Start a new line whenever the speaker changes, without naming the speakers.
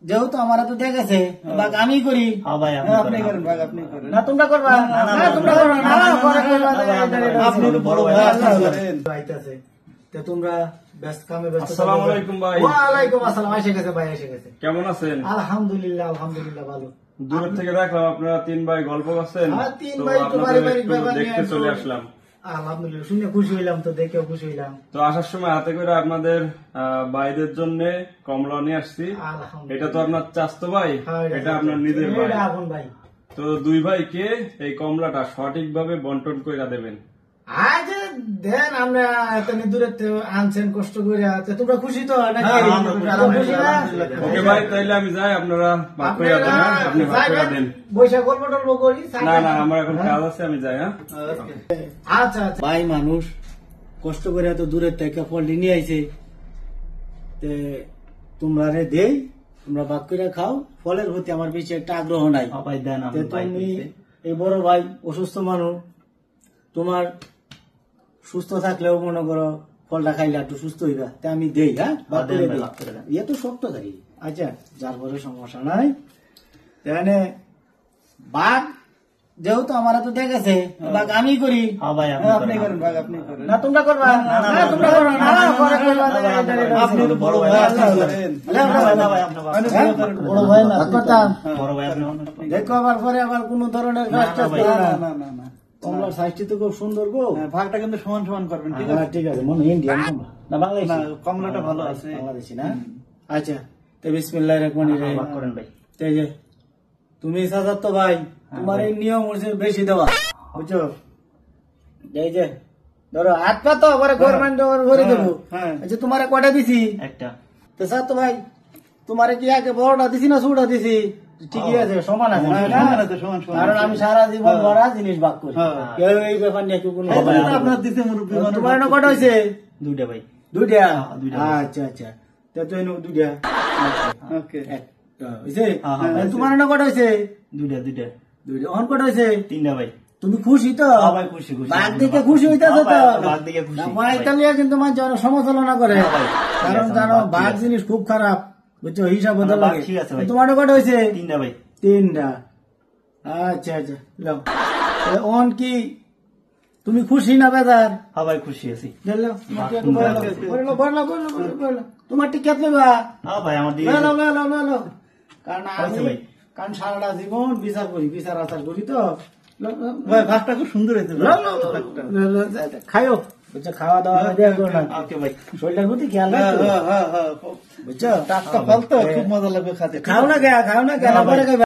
যেহেতু আমারা তো দেখেছে বাঘ আমি করি।
আপনি করেন ভাগ, আপনি করেন
না তোমরা করবা, না তোমরা করবা না, পরে করবা।
আপনি তো বড় ভাই করেন।
আইতাছে তো তোমরা ব্যস্ত কামে ব্যস্ত।
আসসালামু আলাইকুম ভাই।
ওয়া আলাইকুম আসসালাম। এসে গেছে ভাই, এসে গেছে।
কেমন আছেন?
আলহামদুলিল্লাহ, আলহামদুলিল্লাহ ভালো।
দূর থেকে দেখলাম আপনারা তিন ভাই গল্প করছেন,
হ্যাঁ, তিন
তো
ভাই তো
আপনাদের
পারিবারিক
একটু
ব্যাপার নিয়ে
দেখতে
একটু-
চলে আসলাম।
আলহামদুলিল্লাহ, শুনে খুশি হইলাম, তো দেখেও খুশি হইলাম।
তো আসার সময় হাতে করে আপনাদের ভাইদের জন্য কমলা নিয়ে আসছি।
আলহামদুলিল্লাহ।
এটা তো আপনার চাচতো ভাই,
হ্যাঁ,
এটা আপনার নিজের ভাই।
এটা আপন ভাই।
তো দুই ভাইকে এই কমলাটা সঠিকভাবে বন্টন করে দেবেন।
আজ দেন, আমরা এত দূরে আনছেন কষ্ট করে, তো তোমরা খুশি তো নাকি?
হ্যাঁ, আমরা খুশি।
তোমরা খুশি না?
ওকে ভাই, তাইলে আমি যাই, আপনারা ভাগ করে দেন। হ্যাঁ? আপনি ভাগ করে দেন।
বৈশা গল্প টল্প করি।
না না, আমার এখন কাজ আছে, আমি যাই। হ্যাঁ,
আচ্ছা আচ্ছা। ভাই মানুষ কষ্ট করে এত দূরের থেকে ফলটি নিয়ে আইছে, তোমরা রে দেই, তোমরা ভাগ করে খাও। ফলের প্রতি আমার বেশি একটা আগ্রহ নাই।
ভাই দেন,
তে
আমি ভাই
তুমি
দিচ্ছি।
এই বড় ভাই অসুস্থ মানুষ, তোমার সুস্থ থাকলেও মনে করো ফলটা খাইলে একটু সুস্থ হইবা, তাই আমি দেই। হ্যাঁ, ভাগ করে
দেন ভাই,
দেই।
ভাগ করে দেন।
ইয়ে তো শক্ত থাকি। আচ্ছা, যার পরে সমস্যা নাই। এখানে বাঘ যেহেতু আমারা তো দেখেছে বাঘ আমি করি।
ভাই
আপনি করেন
ভাগ, আপনি করেন।
না তোমরা করবা, না তোমরা করবা না, পরে করবা।
আপনি তো বড় ভাই করেন।
বড় ভাই না করতাম।
বড় ভাই আপনি
দেখো আবার পরে আবার কোন ধরনের কাজ টাজ
ভাই,
করো না।
না, না, না।
কমলার সাইজটি তো খুব সুন্দর গো।
হ্যাঁ, ভাগটা কিন্তু সমান সমান করবেন, ঠিক
হ্যাঁ,
আছে?
ঠিক আছে। মনে ইন্ডিয়ান কমলা না বাংলাদেশি?
না, কমলাটা ভালো আছে।
বাংলাদেশি না? আচ্ছা, তো বিসমিল্লাহির রহমানির রহিম।
ভাগ করেন ভাই।
তো এই যে তুমি সাজাত তো ভাই, তোমার এই নিয়ম হচ্ছে বেশি দেওয়া, বুঝছো? এই যে ধরো হাত পা তো পরে গভর্নমেন্ট ভরে দেবো।
হ্যাঁ।
আচ্ছা, তোমারে কটা দিছি?
একটা।
তো স্যার তো ভাই, তোমারে কি আগে বড়টা দিছি না ছোটটা দিছি? ঠিকই আছে, সমান আছে না?
সমান আছে, সমান সমান
কারণ
আছে।
আমি সারা জীবন ভরা জিনিস ভাগ করি,
হ্যাঁ।
কেউ এই ব্যাপার নিয়ে কেউ কোনো
এই
কথা
জন্য তো
বলে না।
আপনার দিতে মুরব্বি মানুষ।
তোমার না কটা হয়েছে?
দুইটা ভাই।
দুইটা?
দুইটা।
আচ্ছা আচ্ছা, তো তুই দুইটা।
ওকে।
একটা হয়েছে?
হ্যাঁ, হ্যাঁ,
আর তোমার না কটা হয়েছে?
দুইটা দুইটা।
দুইটা। অন কটা হয়েছে?
তিনটা ভাই।
তুমি খুশি তো?
হ্যাঁ ভাই, খুশি, খুশি।
বাঘ দেখে খুশি হইতেছে তো?
বাঘ দেখে খুশি।
ইতালিয়া কিন্তু মানুষ অনেক সমালোচনা করে,
হ্যাঁ ভাই, ঠিক
কারণ
আছে,
জানো
বাঘ ঠিক
বাঘ
আছে।
জিনিস খুব খারাপ, বুঝছো? হিসাব বদল
বাঘ
লাগে।
ঠিক আছে ভাই।
তোমার না কটা হয়েছে?
তিনটা ভাই।
তিনটা। আচ্ছা আচ্ছা, লাও। অন কি তুমি খুশি না বেজার?
হ্যাঁ ভাই, খুশি আছি।
তোমার টিকেট নেবা?
হ্যাঁ ভাই, আমার দিকে।
কারণ
হয়েছে
আমি
ভাই।
কারণ সারাটা জীবন বিচার করি, বিচার আচার করি তো।
ভাই, ভাগটা খুব সুন্দর হয়েছে ভাই।
খাইও, বুঝছো? খাওয়া দাওয়া দেওয়া করো না,
ওকে ভাই।
শরীরের প্রতি খেয়াল
হ্যাঁ,
রাখো,
হ্যাঁ, হ্যাঁ, হ্যাঁ।
বুঝছো?
টাটকা ফল তো খুব মজা লাগবে খাতে।
খাও না কে, খাও না কে, না পরে খাইবা।